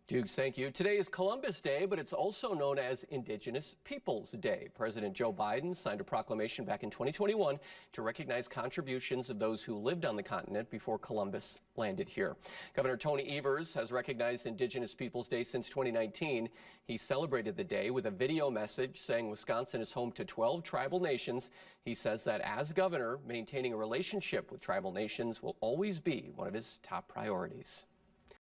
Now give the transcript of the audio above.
Dukes, thank you. Today is Columbus Day, but it's also known as Indigenous Peoples Day. President Joe Biden signed a proclamation back in 2021 to recognize contributions of those who lived on the continent before Columbus landed here. Governor Tony Evers has recognized Indigenous Peoples Day since 2019. He celebrated the day with a video message saying Wisconsin is home to 12 tribal nations. He says that as governor, maintaining a relationship with tribal nations will always be one of his top priorities.